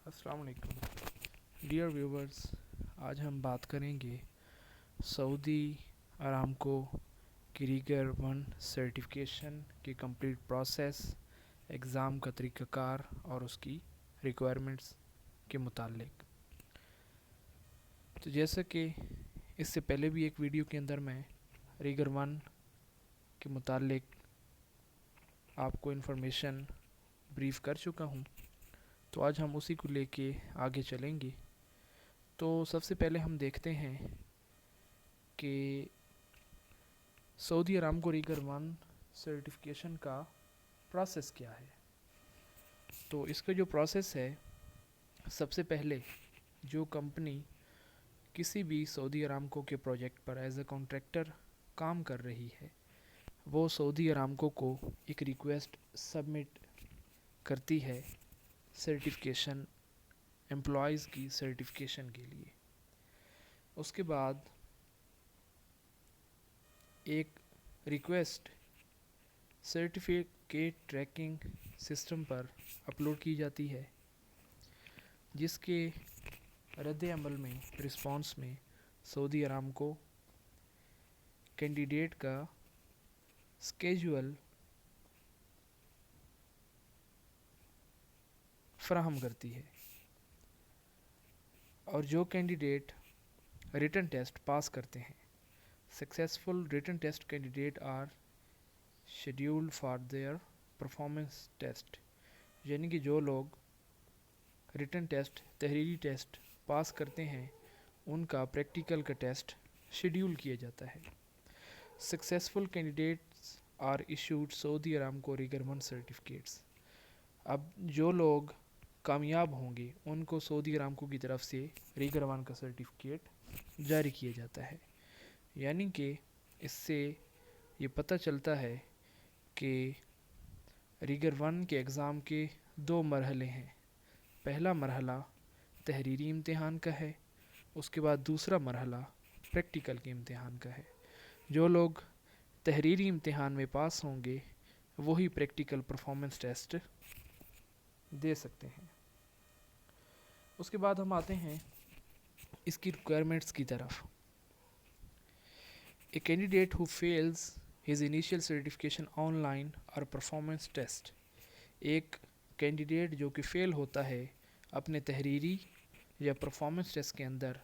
अस्सलाम वालेकुम dear viewers. आज हम बात करेंगे सऊदी अरामको की रीगर वन सर्टिफिकेशन की कंप्लीट प्रोसेस, एग्ज़ाम का तरीक़ाकार और उसकी रिक्वायरमेंट्स के मुतालिक। तो जैसा कि इससे पहले भी एक वीडियो के अंदर मैं रीगर वन के मुतालिक आपको इन्फॉर्मेशन ब्रीफ कर चुका हूँ, तो आज हम उसी को लेके आगे चलेंगे। तो सबसे पहले हम देखते हैं कि Saudi Aramco rigger one certification का प्रोसेस क्या है। तो इसका जो प्रोसेस है, सबसे पहले जो कंपनी किसी भी सऊदी अरामको के प्रोजेक्ट पर एज अ कॉन्ट्रैक्टर काम कर रही है, वो सऊदी अरामको को एक रिक्वेस्ट सबमिट करती है सर्टिफिकेशन, एम्प्लॉयज़ की सर्टिफिकेशन के लिए। उसके बाद एक रिक्वेस्ट सर्टिफिकेट ट्रैकिंग सिस्टम पर अपलोड की जाती है, जिसके रद्द अमल में, रिस्पॉन्स में सऊदी अरामको कैंडिडेट का स्केजुअल फराहम करती है, और जो कैंडिडेट रिटन टेस्ट पास करते हैं, successful written test candidate are scheduled for their performance test. यानी कि जो लोग रिटन टेस्ट, तहरीरी टेस्ट पास करते हैं, उनका प्रैक्टिकल का टेस्ट शेड्यूल किया जाता है। Successful candidates are issued Saudi Aramco rigger one certificates. अब जो लोग कामयाब होंगे, उनको सऊदी अरामको की तरफ से रीगर वन का सर्टिफिकेट जारी किया जाता है। यानी कि इससे ये पता चलता है कि रीगर वन के एग्ज़ाम के दो मरहले हैं। पहला मरहला तहरीरी इम्तिहान का है, उसके बाद दूसरा मरहला प्रैक्टिकल के इम्तिहान का है। जो लोग तहरीरी इम्तिहान में पास होंगे, वही प्रैक्टिकल परफॉर्मेंस टेस्ट दे सकते हैं। उसके बाद हम आते हैं इसकी रिक्वायरमेंट्स की तरफ। A candidate who fails his initial certification online or performance test। एक कैंडिडेट जो कि फ़ेल होता है अपने तहरीरी या परफॉर्मेंस टेस्ट के अंदर,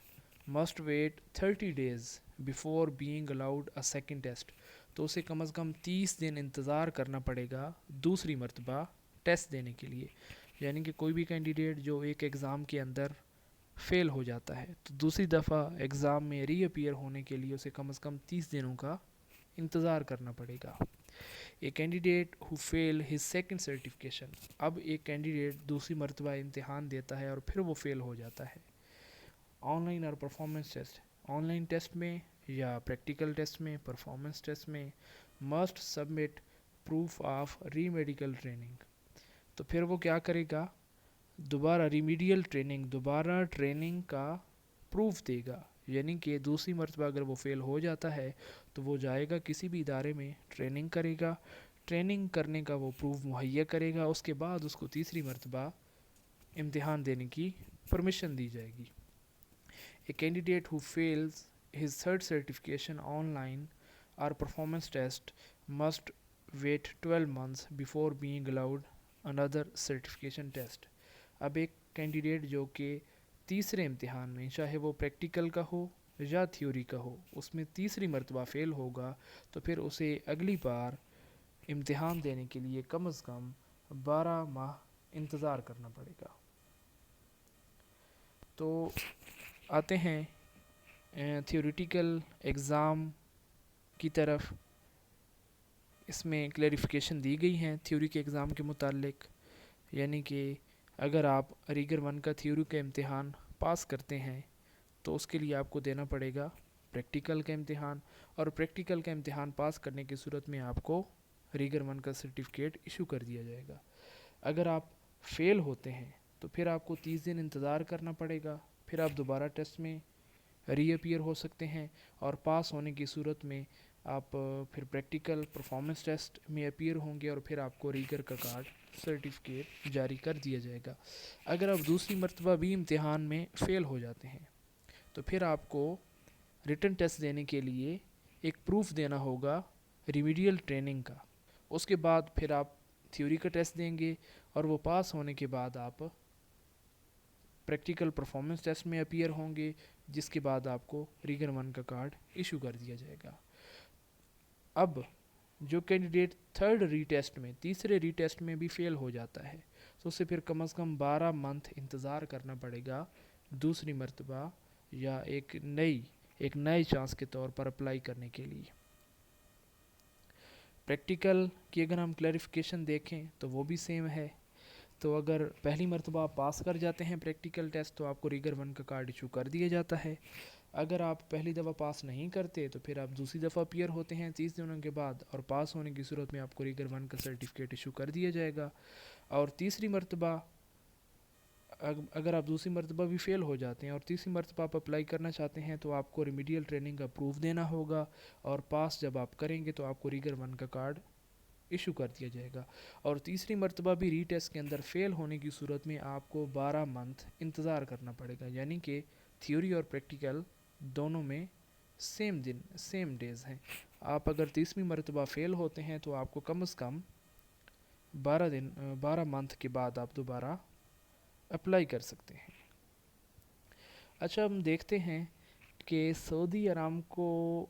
must wait 30 days before being allowed a second test. तो उसे कम से कम 30 दिन इंतज़ार करना पड़ेगा दूसरी मर्तबा टेस्ट देने के लिए। यानी कि कोई भी कैंडिडेट जो एक एग्ज़ाम के अंदर फ़ेल हो जाता है, तो दूसरी दफ़ा एग्ज़ाम में रीअपीयर होने के लिए उसे कम से कम 30 दिनों का इंतज़ार करना पड़ेगा। एक candidate who fail his second certification. अब एक कैंडिडेट दूसरी मर्तबा इम्तिहान देता है और फिर वो फ़ेल हो जाता है ऑनलाइन और परफॉर्मेंस टेस्ट, ऑनलाइन टेस्ट में या प्रैक्टिकल टेस्ट में, परफॉर्मेंस टेस्ट में, मस्ट सबमिट प्रूफ ऑफ री मेडिकल ट्रेनिंग। तो फिर वो क्या करेगा, दोबारा रिमीडियल ट्रेनिंग, दोबारा ट्रेनिंग का प्रूफ देगा। यानी कि दूसरी मर्तबा अगर वो फ़ेल हो जाता है, तो वो जाएगा किसी भी इदारे में, ट्रेनिंग करेगा, ट्रेनिंग करने का वो प्रूफ मुहैया करेगा। उसके बाद उसको तीसरी मर्तबा इम्तिहान देने की परमिशन दी जाएगी। A candidate who fails his third certification online और performance test must wait 12 months before being allowed another certification test. अब एक कैंडिडेट जो कि तीसरे इम्तिहान में, चाहे वो प्रैक्टिकल का हो या थ्योरी का हो, उसमें तीसरी मर्तबा फ़ेल होगा, तो फिर उसे अगली बार इम्तिहान देने के लिए कम से कम 12 माह इंतज़ार करना पड़ेगा। तो आते हैं थ्योरेटिकल एग्ज़ाम की तरफ। इसमें क्लैरिफिकेशन दी गई हैं थ्योरी के एग्ज़ाम के मुतालिक। यानी कि अगर आप रीगर वन का थ्योरी का इम्तिहान पास करते हैं, तो उसके लिए आपको देना पड़ेगा प्रैक्टिकल का इम्तिहान, और प्रैक्टिकल का इम्तिहान पास करने की सूरत में आपको रीगर वन का सर्टिफिकेट इशू कर दिया जाएगा। अगर आप फ़ेल होते हैं, तो फिर आपको 30 दिन इंतज़ार करना पड़ेगा, फिर आप दोबारा टेस्ट में रीअपीयर हो सकते हैं, और पास होने की सूरत में आप फिर प्रैक्टिकल परफॉर्मेंस टेस्ट में अपीयर होंगे, और फिर आपको रीगर का कार्ड سرٹیفکیٹ جاری کر دیا جائے گا۔ اگر آپ دوسری مرتبہ بھی امتحان میں فیل ہو جاتے ہیں تو پھر آپ کو ریٹن ٹیسٹ دینے کے لیے ایک پروف دینا ہوگا ریمیڈیل ٹریننگ کا۔ اس کے بعد پھر آپ تھیوری کا ٹیسٹ دیں گے اور وہ پاس ہونے کے بعد آپ پریکٹیکل پرفارمنس ٹیسٹ میں اپیئر ہوں گے، جس کے بعد آپ کو ریگر 1 کا کارڈ ایشو کر دیا جائے گا۔ اب جو کینڈیڈیٹ تھرڈ ری ٹیسٹ میں، تیسرے ری ٹیسٹ میں بھی فیل ہو جاتا ہے تو اسے پھر کم از کم 12 منتھ انتظار کرنا پڑے گا دوسری مرتبہ یا ایک نئے چانس کے طور پر اپلائی کرنے کے لیے۔ پریکٹیکل کی اگر ہم کلیریفیکیشن دیکھیں تو وہ بھی سیم ہے۔ تو اگر پہلی مرتبہ آپ پاس کر جاتے ہیں پریکٹیکل ٹیسٹ تو آپ کو ریگر 1 کا کارڈ ایشو کر دیا جاتا ہے۔ اگر آپ پہلی دفعہ پاس نہیں کرتے تو پھر آپ دوسری دفعہ اپیئر ہوتے ہیں 30 دنوں کے بعد، اور پاس ہونے کی صورت میں آپ کو ریگر 1 کا سرٹیفکیٹ ایشو کر دیا جائے گا۔ اور تیسری مرتبہ اگر آپ دوسری مرتبہ بھی فیل ہو جاتے ہیں اور تیسری مرتبہ آپ اپلائی کرنا چاہتے ہیں تو آپ کو ریمیڈیل ٹریننگ کا پروف دینا ہوگا، اور پاس جب آپ کریں گے تو آپ کو ریگر 1 کا کارڈ ایشو کر دیا جائے گا۔ اور تیسری مرتبہ بھی ری ٹیسٹ کے اندر فیل ہونے کی صورت میں آپ کو 12 منتھ انتظار کرنا پڑے گا، یعنی کہ تھیوری اور پریکٹیکل دونوں میں سیم ڈیز ہیں۔ آپ اگر تیسری مرتبہ فیل ہوتے ہیں تو آپ کو کم از کم 12 منتھ کے بعد آپ دوبارہ اپلائی کر سکتے ہیں۔ اچھا، ہم دیکھتے ہیں کہ سعودی ارامکو